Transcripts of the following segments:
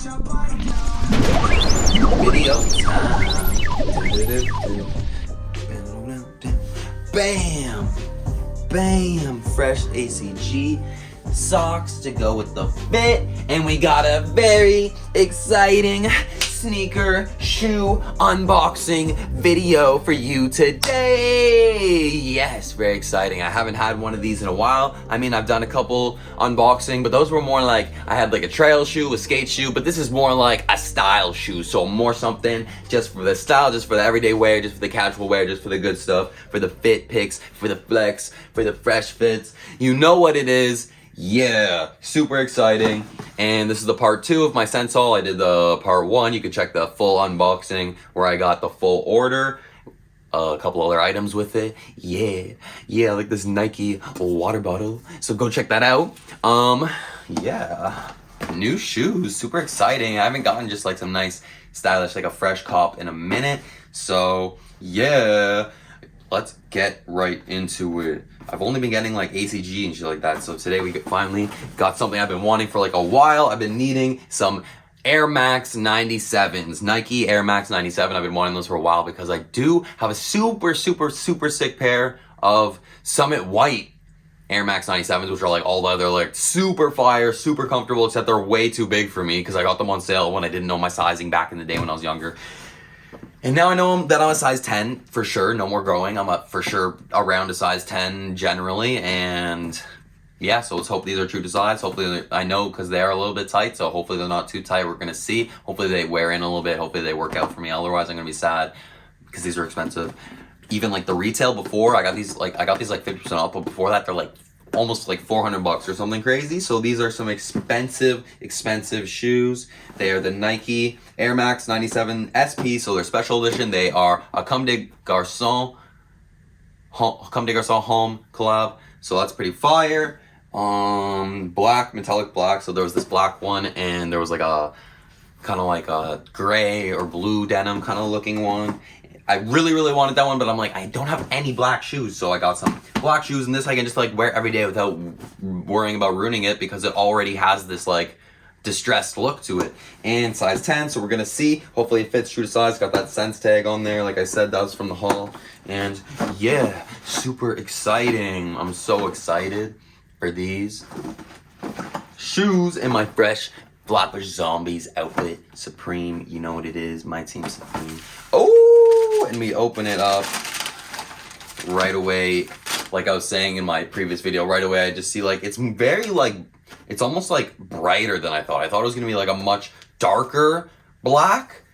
Video time. Bam! Bam! Fresh ACG socks to go with the fit. And we got a very exciting sneaker shoe unboxing video for you today. Yes, very exciting. I haven't had one of these in a while. I mean, I've done a couple unboxing, but those were more like, I had like a trail shoe, a skate shoe, but this is more like a style shoe. So more something just for the style, just for the everyday wear, just for the casual wear, just for the good stuff, for the fit pics, for the flex, for the fresh fits. You know what it is. Yeah, super exciting. And this is the part 2 of my sense haul. I did the part 1. You can check the full unboxing where I got the full order, a couple other items with it. Yeah, like this Nike water bottle. So go check that out. Yeah, new shoes, super exciting. I haven't gotten just like some nice stylish, like a fresh cop in a minute. So yeah, let's get right into it. I've only been getting like ACG and shit like that. So today we finally got something I've been wanting for like a while. I've been needing some Air Max 97s, Nike Air Max 97. I've been wanting those for a while because I do have a super sick pair of Summit White Air Max 97s, which are like all leather, like super fire, super comfortable, except they're way too big for me because I got them on sale when I didn't know my sizing back in the day when I was younger. And now I know that I'm a size 10 for sure, no more growing. I'm for sure around a size 10 generally. And yeah, so let's hope these are true to size. Hopefully, I know because they are a little bit tight, so hopefully they're not too tight. We're gonna see. Hopefully they wear in a little bit. Hopefully they work out for me. Otherwise, I'm gonna be sad because these are expensive. Even like the retail before, I got these like 50% off, but before that, they're like almost like $400 or something crazy. So these are some expensive shoes. They are the Nike Air Max 97 SP, so they're special edition. They are a Comme des Garçons home collab. So that's pretty fire. Black, metallic black. So there was this black one, and there was like a kind of like a gray or blue denim kind of looking one. I really wanted that one, but I'm like, I don't have any black shoes, so I got some black shoes, and this I can just like wear every day without worrying about ruining it because it already has this like distressed look to it. And size 10, so we're gonna see. Hopefully it fits true to size. Got that sense tag on there, like I said, that was from the haul. And yeah, super exciting. I'm so excited for these shoes in my fresh Flapper Zombies outfit. Supreme, you know what it is, my team Supreme. Oh, and we open it up right away. Like I was saying in my previous video, right away I just see like, it's very like, it's almost like brighter than I thought. I thought it was gonna be like a much darker black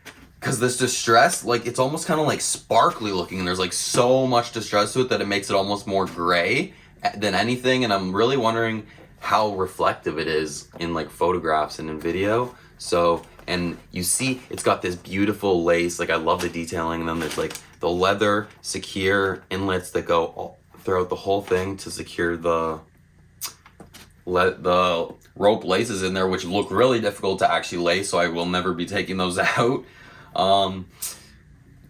because this distress, like it's almost kind of like sparkly looking, and there's like so much distress to it that it makes it almost more gray than anything. And I'm really wondering how reflective it is in like photographs and in video. So, and you see it's got this beautiful lace, like I love the detailing, and then there's like the leather secure inlets that go throughout the whole thing to secure the rope laces in there, which look really difficult to actually lace, so I will never be taking those out.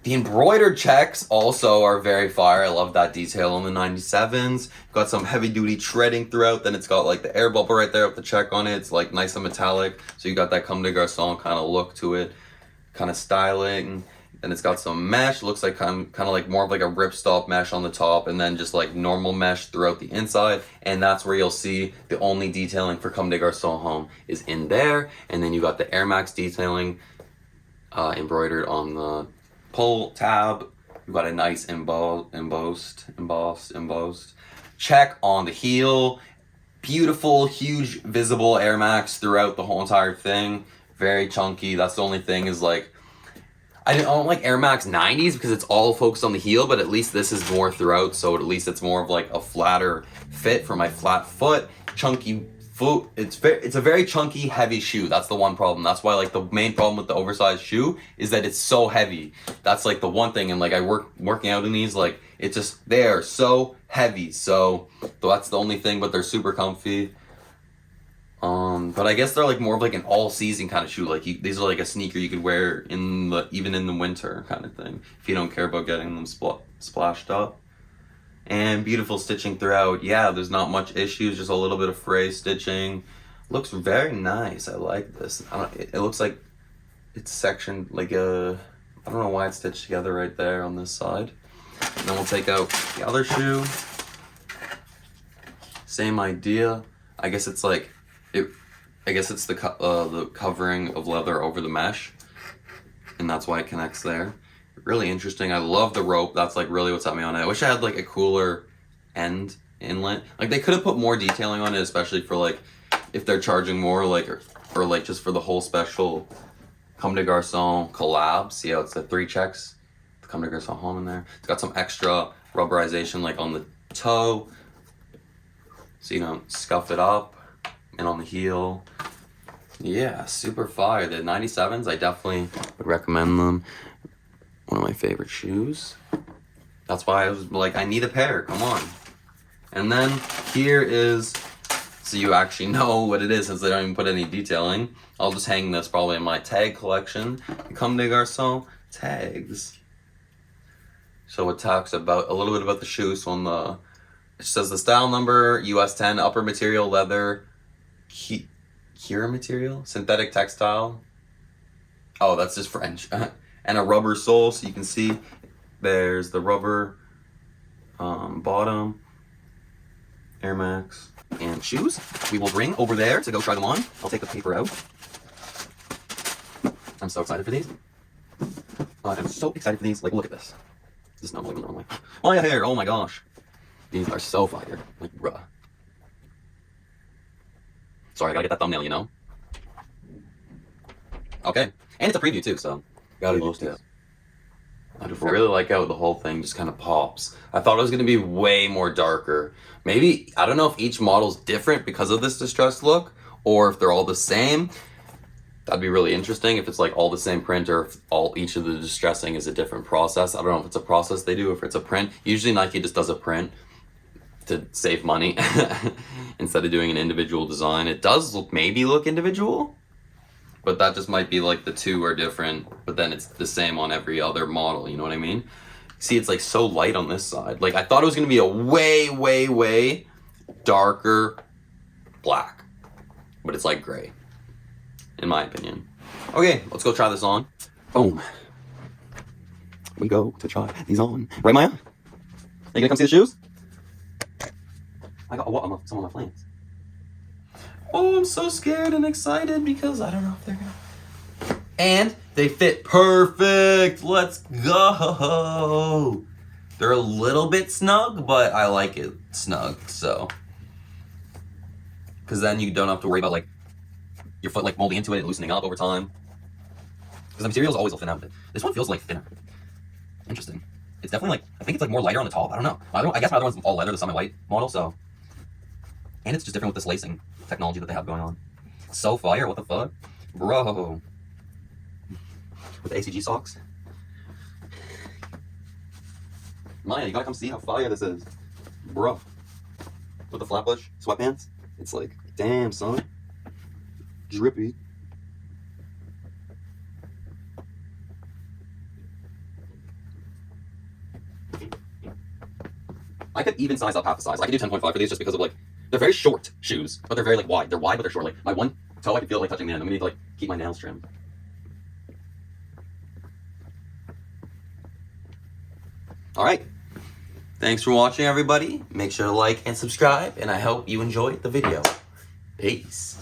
The embroidered checks also are very fire. I love that detail on the 97s. Got some heavy duty treading throughout. Then it's got like the air bubble right there with the check on it. It's like nice and metallic. So you got that Comme des Garçons kind of look to it, kind of styling. Then it's got some mesh. Looks like kind of like more of like a ripstop mesh on the top, and then just like normal mesh throughout the inside. And that's where you'll see the only detailing for Comme des Garçons home is in there. And then you got the Air Max detailing embroidered on the pull tab. We've got a nice embossed check on the heel. Beautiful, huge, visible Air Max throughout the whole entire thing. Very chunky. That's the only thing is like, I don't like Air Max 90s because it's all focused on the heel, but at least this is more throughout, so at least it's more of like a flatter fit for my flat foot. Chunky foot. It's a very chunky, heavy shoe. That's the one problem. That's why like the main problem with the oversized shoe is that it's so heavy. That's like the one thing, and like working out in these, like it's just, they are so heavy. So that's the only thing, but they're super comfy. But I guess they're like more of like an all-season kind of shoe. Like these are like a sneaker you could wear even in the winter kind of thing if you don't care about getting them splashed up. And beautiful stitching throughout. Yeah, there's not much issues, just a little bit of fray stitching. Looks very nice. I like this. It looks like it's sectioned like a, I don't know why it's stitched together right there on this side. And then we'll take out the other shoe. Same idea. I guess it's like I guess it's the covering of leather over the mesh, and that's why it connects there. Really interesting. I love the rope. That's like really what's at me on it. I wish I had like a cooler end inlet. Like they could have put more detailing on it, especially for like if they're charging more, like or like just for the whole special Comme des Garçons collab. See how it's the 3 checks, the Comme des Garçons home in there. It's got some extra rubberization like on the toe, so you don't scuff it up, and on the heel. Yeah, super fire. The 97s, I definitely would recommend them. One of my favorite shoes. That's why I was like, I need a pair, come on. And then here is, so you actually know what it is since they don't even put any detailing. I'll just hang this probably in my tag collection. Comme des Garçons tags. So it talks about a little bit about the shoes. So on the, it says the style number, US 10, upper material, leather, Kira material, synthetic textile. Oh, that's just French. And a rubber sole, so you can see there's the rubber bottom, Air Max, and shoes. We will bring over there to go try them on. I'll take the paper out. I'm so excited for these. I'm so excited for these. Like, look at this. This is not moving the wrong way. My hair, oh my gosh. These are so fire. Like, bruh. Sorry, I gotta get that thumbnail, you know? Okay. And it's a preview too, so gotta post it. I really like how the whole thing just kind of pops. I thought it was gonna be way more darker. Maybe, I don't know if each model's different because of this distressed look, or if they're all the same. That'd be really interesting if it's like all the same print, or if each of the distressing is a different process. I don't know if it's a process they do, or if it's a print. Usually Nike just does a print to save money instead of doing an individual design. It does maybe look individual, but that just might be like the two are different, but then it's the same on every other model, you know what I mean? See, it's like so light on this side. Like I thought it was gonna be a way, way, way darker black, but it's like gray, in my opinion. Okay, let's go try this on. Boom. We go to try these on. Right, Maya? Are you gonna come see the shoes? I got some of my plans. Oh, I'm so scared and excited because I don't know if they're gonna. And they fit perfect. Let's go. They're a little bit snug, but I like it snug, so. Because then you don't have to worry about like your foot like molding into it and loosening up over time. Because the materials always will thin out. This one feels like thinner. Interesting. It's definitely like, I think it's like more lighter on the top. I don't know. I guess my other one's all leather, the semi-white model, so. And it's just different with this lacing technology that they have going on. So fire, what the fuck? Bro. With the ACG socks. Maya, you gotta come see how fire this is. Bro. With the Flatbush sweatpants. It's like, damn, son. Drippy. I could even size up half the size. I could do 10.5 for these just because of like, they're very short shoes, but they're very like wide. They're wide, but they're short. Like my one toe, I can feel like touching the end. I'm gonna need to like keep my nails trimmed. All right. Thanks for watching, everybody. Make sure to like and subscribe, and I hope you enjoyed the video. Peace.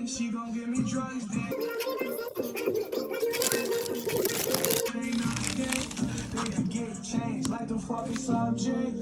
She gon' give me drugs, then they get changed like the fucking subject.